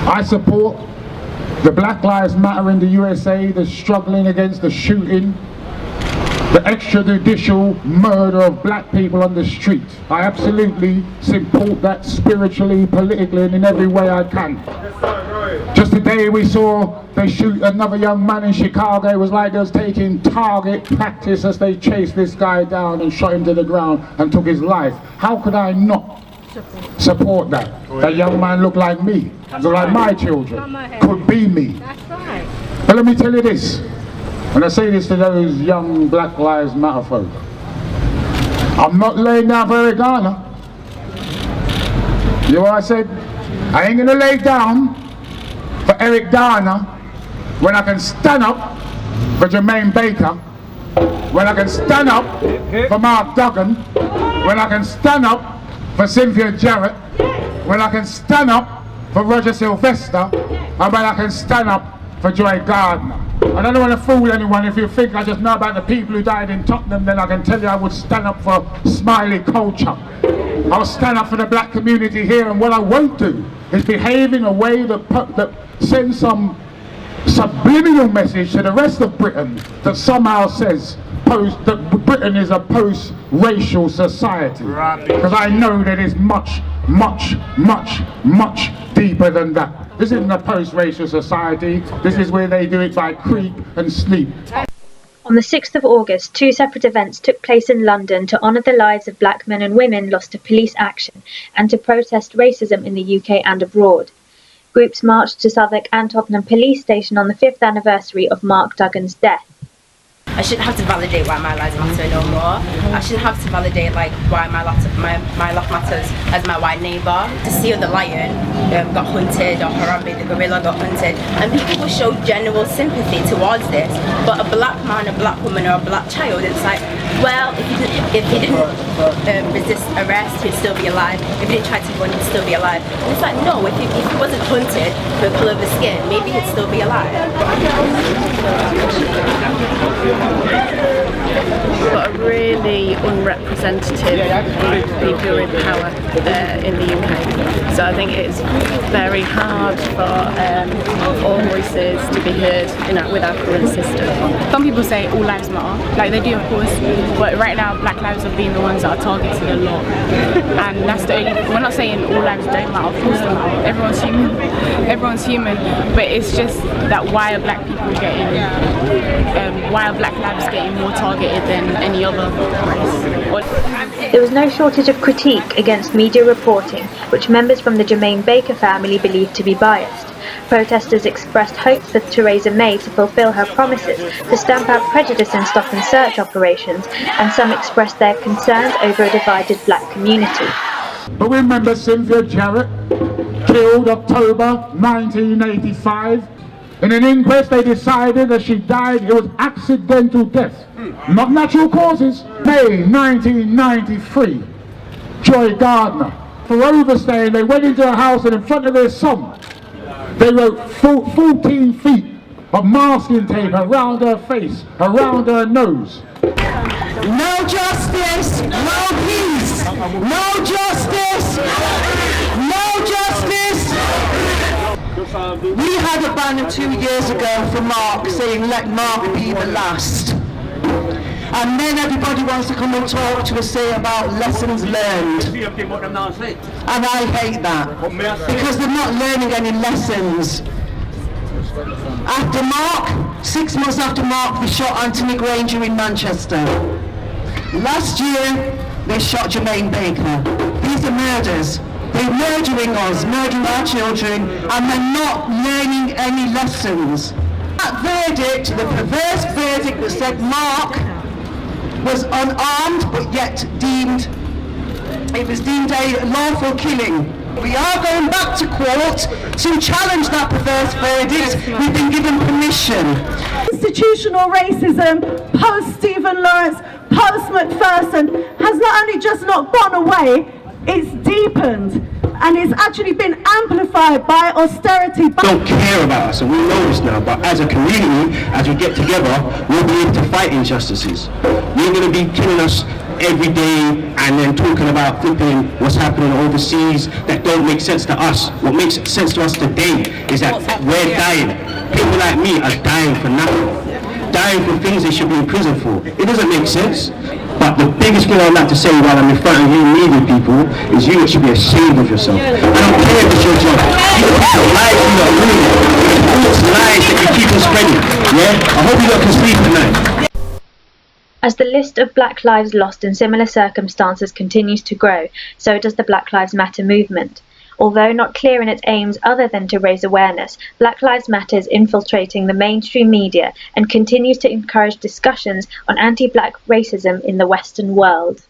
I support the Black Lives Matter in the USA, the struggling against the shooting, the extrajudicial murder of black people on the street. I absolutely support that spiritually, politically, and in every way I can. Just today we saw they shoot another young man in Chicago. It was like they was taking target practice as they chased this guy down and shot him to the ground and took his life. How could I not support that? That young man looked like me, looked like my children, could be me. That's right. But let me tell you this, and I say this to those young Black Lives Matter folk, I'm not laying down for Eric Garner. You know what I said? I ain't gonna lay down for Eric Garner when I can stand up for Jermaine Baker, when I can stand up for Mark Duggan, when I can stand up for Cynthia Jarrett, when I can stand up for Roger Sylvester, and when I can stand up for Joy Gardner. And I don't want to fool anyone. If you think I just know about the people who died in Tottenham, then I can tell you I would stand up for Smiley culture. I'll stand up for the black community here, and what I won't do is behave in a way that sends some subliminal message to the rest of Britain that somehow says that Britain is a post-racial society. Because I know that it's much, much, much, much deeper than that. This isn't a post-racial society. This is where they do it by creep and sleep. On the 6th of August, 2 separate events took place in London to honour the lives of black men and women lost to police action and to protest racism in the UK and abroad. Groups marched to Southwark and Tottenham Police Station on the 5th anniversary of Mark Duggan's death. I shouldn't have to validate why my lives matter no more. I shouldn't have to validate like why my life matters as my white neighbour. To see the lion got hunted, or Harambe the gorilla got hunted, and people will show general sympathy towards this. But a black man, a black woman, or a black child, it's like, well, if he didn't resist arrest, he'd still be alive. If he didn't try to run, he'd still be alive. And it's like, no, if he wasn't hunted for the colour of the skin, maybe he'd still be alive. Got a really unrepresentative group of people who are in power in the UK. So I think it's very hard for all voices to be heard with our current system. Some people say all lives matter, like they do of course, but right now black lives are being the ones that are targeted a lot. And that's the only, we're not saying all lives don't matter, of course they matter, everyone's human, but it's just that why are black people getting, why are black lives getting more targeted than any other race? There was no shortage of critique against media reporting, which members from the Jermaine Baker family believed to be biased. Protesters expressed hopes for Theresa May to fulfil her promises to stamp out prejudice in stop and search operations, and some expressed their concerns over a divided black community. But remember Cynthia Jarrett, killed October 1985. In an inquest they decided that she died, it was accidental death, not natural causes. May 1993, Joy Gardner. For overstaying, they went into a house and in front of their son, they wrote 14 feet of masking tape around her face, around her nose. No justice, no peace. No justice, no justice. We had a banner 2 years ago for Mark saying, let Mark be the last. And then everybody wants to come and talk to us, say about lessons learned. And I hate that, because they're not learning any lessons. After Mark, 6 months after Mark, they shot Anthony Granger in Manchester. Last year, they shot Jermaine Baker. These are murders. They're murdering us, murdering our children, and they're not learning any lessons. That verdict, the perverse verdict that said Mark was unarmed, but yet it was deemed a lawful killing. We are going back to court to challenge that perverse verdict. We've been given permission. Institutional racism, post-Stephen Lawrence, post-McPherson, has not only just not gone away, it's deepened, and it's actually been amplified by austerity. Don't care about us, and we know this now, but as a community, as we get together, we'll be able to fight injustices. You're going to be killing us every day and then talking about flipping what's happening overseas that don't make sense to us. What makes sense to us today is that we're dying. People like me are dying for nothing. Dying for things they should be in prison for. It doesn't make sense. But the biggest thing I'd like to say while I'm in front of you media people is you should be ashamed of yourself. I don't care if it's your job. You don't lies you are ruining. It's lies that you keep on spreading. Yeah? I hope you lot can sleep at night. As the list of Black lives lost in similar circumstances continues to grow, so does the Black Lives Matter movement. Although not clear in its aims other than to raise awareness, Black Lives Matter is infiltrating the mainstream media and continues to encourage discussions on anti-Black racism in the Western world.